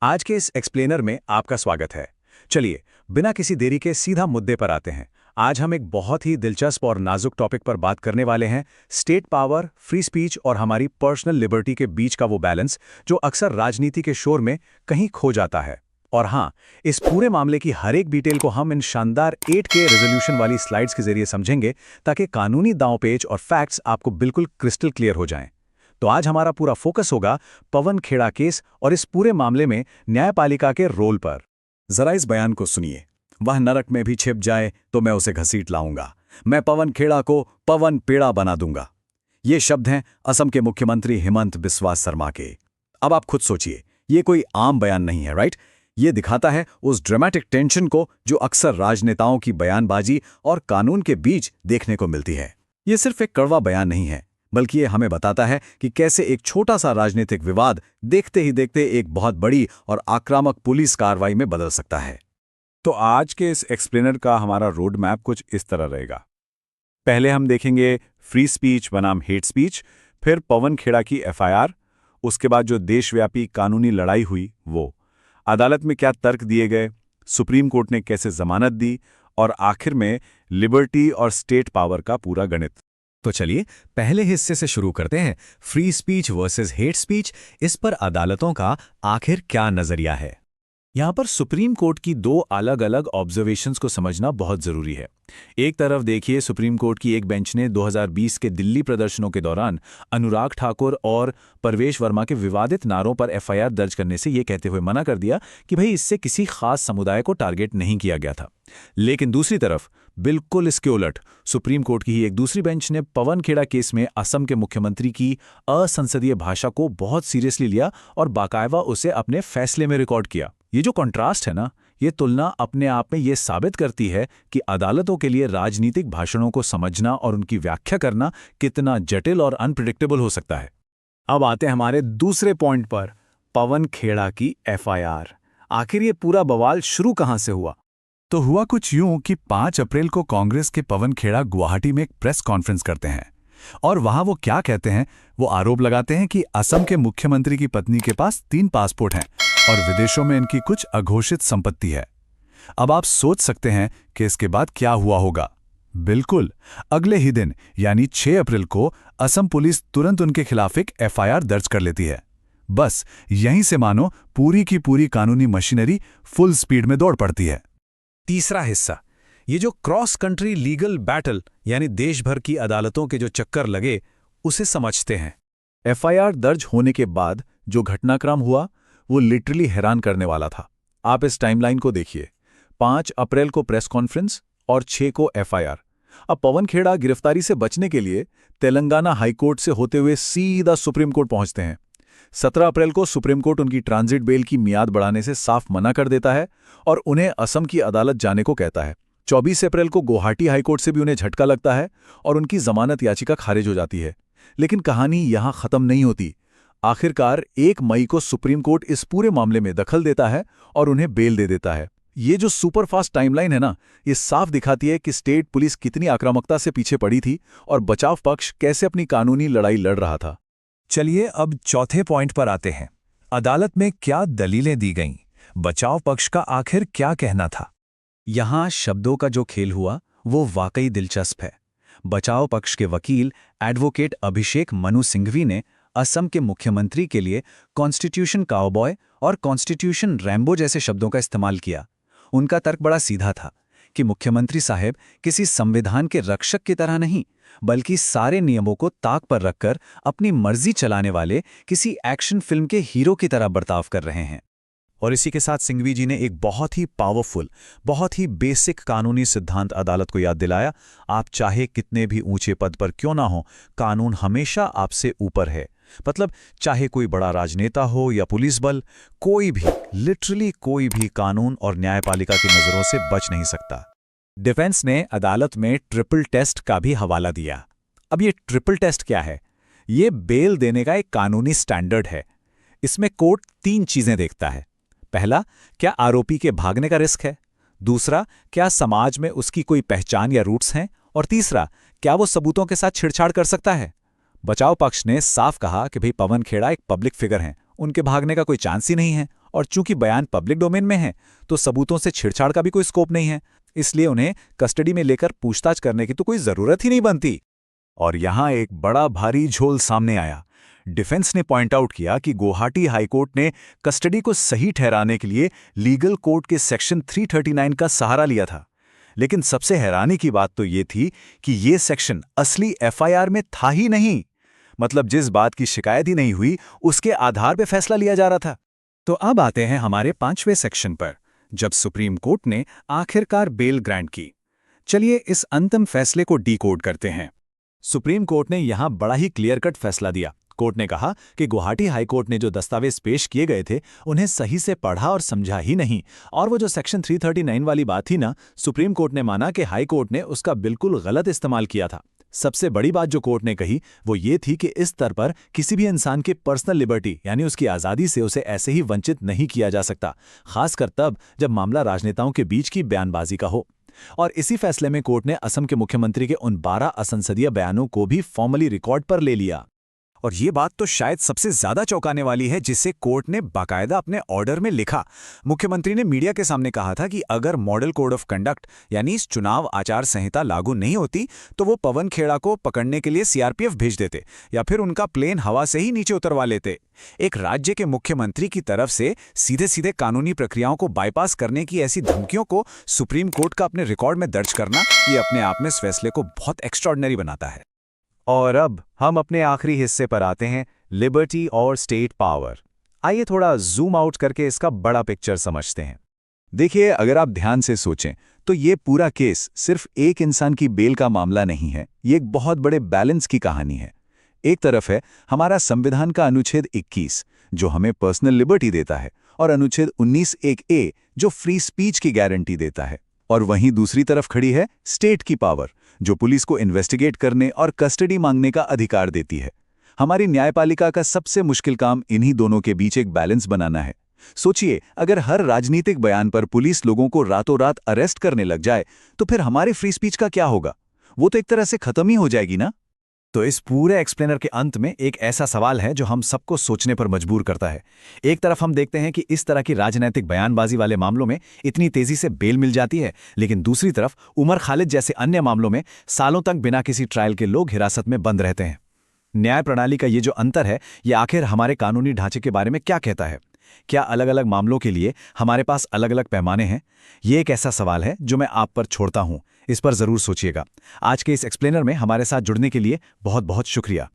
आज के इस एक्सप्लेनर में आपका स्वागत है। चलिए, बिना किसी देरी के सीधा मुद्दे पर आते हैं। आज हम एक बहुत ही दिलचस्प और नाजुक टॉपिक पर बात करने वाले हैं, स्टेट पावर, फ्री स्पीच और हमारी पर्सनल लिबर्टी के बीच का वो बैलेंस जो अक्सर राजनीति के शोर में कहीं खो जाता है। और हाँ, इस पूरे मामले की हर एक डिटेल को हम इन शानदार 8K रेजोल्यूशन वाली स्लाइड्स के जरिए समझेंगे ताकि कानूनी दांवपेच और फैक्ट्स आपको बिल्कुल क्रिस्टल क्लियर हो जाएं। तो आज हमारा पूरा फोकस होगा पवन खेड़ा केस और इस पूरे मामले में न्यायपालिका के रोल पर। जरा इस बयान को सुनिए। वह नरक में भी छिप जाए तो मैं उसे घसीट लाऊंगा। मैं पवन खेड़ा को पवन पेड़ा बना दूंगा। ये शब्द हैं असम के मुख्यमंत्री हिमंत बिस्वा शर्मा के। अब आप खुद सोचिए, ये कोई आम बयान नहीं है, राइट? ये दिखाता है उस ड्रामेटिक टेंशन को जो अक्सर राजनेताओं की बयानबाजी और कानून के बीच देखने को मिलती है। ये सिर्फ एक कड़वा बयान नहीं है, बल्कि ये हमें बताता है कि कैसे एक छोटा सा राजनीतिक विवाद देखते ही देखते एक बहुत बड़ी और आक्रामक पुलिस कार्रवाई में बदल सकता है। तो आज के इस एक्सप्लेनर का हमारा रोड मैप कुछ इस तरह रहेगा। पहले हम देखेंगे फ्री स्पीच बनाम हेट स्पीच, फिर पवन खेड़ा की एफआईआर, उसके बाद जो देशव्यापी कानूनी लड़ाई हुई वो, अदालत में क्या तर्क दिए गए, सुप्रीम कोर्ट ने कैसे जमानत दी, और आखिर में लिबर्टी और स्टेट पावर का पूरा गणित। तो चलिए पहले हिस्से से शुरू करते हैं, free speech versus hate speech. इस पर अदालतों का आखिर क्या नजरिया है। यहाँ पर सुप्रीम कोर्ट की दो अलग अलग ऑब्जर्वेशंस को समझना बहुत जरूरी है। एक तरफ देखिए, सुप्रीम कोर्ट की एक बेंच ने 2020 के दिल्ली प्रदर्शनों के दौरान अनुराग ठाकुर और परवेश वर्मा के विवादित नारों पर एफआईआर दर्ज करने से ये कहते हुए मना कर दिया कि भाई इससे किसी खास समुदाय को टारगेट नहीं किया गया था। लेकिन दूसरी तरफ बिल्कुल इसके उलट सुप्रीम कोर्ट की ही एक दूसरी बेंच ने पवन खेड़ा केस में असम के मुख्यमंत्री की असंसदीय भाषा को बहुत सीरियसली लिया और बाकायदा उसे अपने फैसले में रिकॉर्ड किया। ये जो कॉन्ट्रास्ट है ना, ये तुलना अपने आप में ये साबित करती है कि अदालतों के लिए राजनीतिक भाषणों को समझना और उनकी व्याख्या करना कितना जटिल और अनप्रिडिक्टेबल हो सकता है। अब आते हैं हमारे दूसरे पॉइंट पर, पवन खेड़ा की एफआईआर। आखिर ये पूरा बवाल शुरू कहां से हुआ? तो हुआ कुछ यूं कि 5 अप्रैल को कांग्रेस के पवन खेड़ा गुवाहाटी में एक प्रेस कॉन्फ्रेंस करते हैं और वहां वो क्या कहते हैं, वो आरोप लगाते हैं कि असम के मुख्यमंत्री की पत्नी के पास 3 पासपोर्ट हैं और विदेशों में इनकी कुछ अघोषित संपत्ति है। अब आप सोच सकते हैं कि इसके बाद क्या हुआ होगा। बिल्कुल, अगले ही दिन यानी 6 अप्रैल को असम पुलिस तुरंत उनके खिलाफ एक एफआईआर दर्ज कर लेती है। बस यहीं से मानो पूरी की पूरी कानूनी मशीनरी फुल स्पीड में दौड़ पड़ती है। तीसरा हिस्सा, ये जो क्रॉस कंट्री लीगल बैटल यानी देश भर की अदालतों के जो चक्कर लगे, उसे समझते हैं। एफआईआर दर्ज होने के बाद जो घटनाक्रम हुआ वो लिटरली हैरान करने वाला था। आप इस टाइमलाइन को देखिए, 5 अप्रैल को प्रेस कॉन्फ्रेंस और 6 को एफआईआर। अब पवन खेड़ा गिरफ्तारी से बचने के लिए तेलंगाना हाईकोर्ट से होते हुए सीधा सुप्रीम कोर्ट पहुंचते हैं। 17 अप्रैल को सुप्रीम कोर्ट उनकी ट्रांजिट बेल की मियाद बढ़ाने से साफ मना कर देता है और उन्हें असम की अदालत जाने को कहता है। 24 अप्रैल को गुवाहाटी हाईकोर्ट से भी उन्हें झटका लगता है और उनकी जमानत याचिका खारिज हो जाती है। लेकिन कहानी यहां खत्म नहीं होती। आखिरकार 1 मई को सुप्रीम कोर्ट इस पूरे मामले में दखल देता है और उन्हें बेल दे देता है। ये जो सुपरफास्ट टाइमलाइन है ना, ये साफ दिखाती है कि स्टेट पुलिस कितनी आक्रामकता से पीछे पड़ी थी और बचाव पक्ष कैसे अपनी कानूनी लड़ाई लड़ रहा था। चलिए अब चौथे पॉइंट पर आते हैं। अदालत में क्या दलीलें दी गईं? बचाव पक्ष का आखिर क्या कहना था? यहां शब्दों का जो खेल हुआ वो वाकई दिलचस्प है। बचाव पक्ष के वकील एडवोकेट अभिषेक मनु सिंघवी ने असम के मुख्यमंत्री के लिए कॉन्स्टिट्यूशन काउबॉय और कॉन्स्टिट्यूशन रैम्बो जैसे शब्दों का इस्तेमाल किया। उनका तर्क बड़ा सीधा था कि मुख्यमंत्री साहब किसी संविधान के रक्षक की तरह नहीं, बल्कि सारे नियमों को ताक पर रखकर अपनी मर्जी चलाने वाले किसी एक्शन फिल्म के हीरो की तरह बर्ताव कर रहे हैं। और इसी के साथ सिंघवी जी ने एक बहुत ही पावरफुल, बहुत ही बेसिक कानूनी सिद्धांत अदालत को याद दिलाया। आप चाहे कितने भी ऊंचे पद पर क्यों ना हो, कानून हमेशा आपसे ऊपर है। मतलब चाहे कोई बड़ा राजनेता हो या पुलिस बल, कोई भी, लिटरली कोई भी कानून और न्यायपालिका की नजरों से बच नहीं सकता। डिफेंस ने अदालत में ट्रिपल टेस्ट का भी हवाला दिया। अब ये ट्रिपल टेस्ट क्या है? ये बेल देने का एक कानूनी स्टैंडर्ड है। इसमें कोर्ट 3 चीजें देखता है। पहला, क्या आरोपी के भागने का रिस्क है? दूसरा, क्या समाज में उसकी कोई पहचान या रूट्स हैं? और तीसरा, क्या वो सबूतों के साथ छेड़छाड़ कर सकता है? बचाव पक्ष ने साफ कहा कि भाई पवन खेड़ा एक पब्लिक फिगर हैं, उनके भागने का कोई चांस ही नहीं है और चूंकि बयान पब्लिक डोमेन में है तो सबूतों से छेड़छाड़ का भी कोई स्कोप नहीं है, इसलिए उन्हें कस्टडी में लेकर पूछताछ करने की तो कोई जरूरत ही नहीं बनती। और यहां एक बड़ा भारी झोल सामने आया। डिफेंस ने पॉइंट आउट किया कि गुवाहाटी हाईकोर्ट ने कस्टडी को सही ठहराने के लिए लीगल कोड के सेक्शन 339 का सहारा लिया था। लेकिन सबसे हैरानी की बात तो ये थी कि ये सेक्शन असली एफआईआर में था ही नहीं। मतलब जिस बात की शिकायत ही नहीं हुई उसके आधार पर फैसला लिया जा रहा था। तो अब आते हैं हमारे 5वें सेक्शन पर, जब सुप्रीम कोर्ट ने आखिरकार बेल ग्रांट की। चलिए इस अंतिम फैसले को डीकोड करते हैं। सुप्रीम कोर्ट ने यहां बड़ा ही क्लियर कट फैसला दिया। कोर्ट ने कहा कि गुवाहाटी हाईकोर्ट ने जो दस्तावेज पेश किए गए थे उन्हें सही से पढ़ा और समझा ही नहीं, और वो जो सेक्शन 339 वाली बात थी ना, सुप्रीम कोर्ट ने माना कि हाईकोर्ट ने उसका बिल्कुल गलत इस्तेमाल किया था। सबसे बड़ी बात जो कोर्ट ने कही वो ये थी कि इस स्तर पर किसी भी इंसान की पर्सनल लिबर्टी यानी उसकी आज़ादी से उसे ऐसे ही वंचित नहीं किया जा सकता, खासकर तब जब मामला राजनेताओं के बीच की बयानबाजी का हो। और इसी फैसले में कोर्ट ने असम के मुख्यमंत्री के उन 12 असंसदीय बयानों को भी फॉर्मली रिकॉर्ड पर ले लिया। और ये बात तो शायद सबसे ज्यादा चौंकाने वाली है, जिसे कोर्ट ने बाकायदा अपने ऑर्डर में लिखा। मुख्यमंत्री ने मीडिया के सामने कहा था कि अगर मॉडल कोड ऑफ कंडक्ट यानी इस चुनाव आचार संहिता लागू नहीं होती तो वो पवन खेड़ा को पकड़ने के लिए सीआरपीएफ भेज देते या फिर उनका प्लेन हवा से ही नीचे उतरवा लेते। एक राज्य के मुख्यमंत्री की तरफ से सीधे सीधे कानूनी प्रक्रियाओं को बाईपास करने की ऐसी धमकियों को सुप्रीम कोर्ट का अपने रिकॉर्ड में दर्ज करना, ये अपने आप में इस फैसले को बहुत एक्स्ट्रॉर्डिनरी बनाता है। और अब हम अपने आखिरी हिस्से पर आते हैं, लिबर्टी और स्टेट पावर। आइए थोड़ा जूम आउट करके इसका बड़ा पिक्चर समझते हैं। देखिए, अगर आप ध्यान से सोचें तो ये पूरा केस सिर्फ एक इंसान की बेल का मामला नहीं है, ये एक बहुत बड़े बैलेंस की कहानी है। एक तरफ है हमारा संविधान का अनुच्छेद 21 जो हमें पर्सनल लिबर्टी देता है, और अनुच्छेद 19(1)(a जो फ्री स्पीच की गारंटी देता है। और वहीं दूसरी तरफ खड़ी है स्टेट की पावर जो पुलिस को इन्वेस्टिगेट करने और कस्टडी मांगने का अधिकार देती है। हमारी न्यायपालिका का सबसे मुश्किल काम इन्हीं दोनों के बीच एक बैलेंस बनाना है। सोचिए, अगर हर राजनीतिक बयान पर पुलिस लोगों को रातों रात अरेस्ट करने लग जाए तो फिर हमारे फ्री स्पीच का क्या होगा? वो तो एक तरह से खत्म ही हो जाएगी ना। तो इस पूरे एक्सप्लेनर के अंत में एक ऐसा सवाल है जो हम सबको सोचने पर मजबूर करता है। एक तरफ हम देखते हैं कि इस तरह की राजनीतिक बयानबाजी वाले मामलों में इतनी तेजी से बेल मिल जाती है, लेकिन दूसरी तरफ उमर खालिद जैसे अन्य मामलों में सालों तक बिना किसी ट्रायल के लोग हिरासत में बंद रहते हैं। न्याय प्रणाली का ये जो अंतर है, ये आखिर हमारे कानूनी ढांचे के बारे में क्या कहता है? क्या अलग अलग मामलों के लिए हमारे पास अलग अलग पैमाने हैं? ये एक ऐसा सवाल है जो मैं आप पर छोड़ता हूं। इस पर जरूर सोचिएगा। आज के इस एक्सप्लेनर में हमारे साथ जुड़ने के लिए बहुत बहुत शुक्रिया।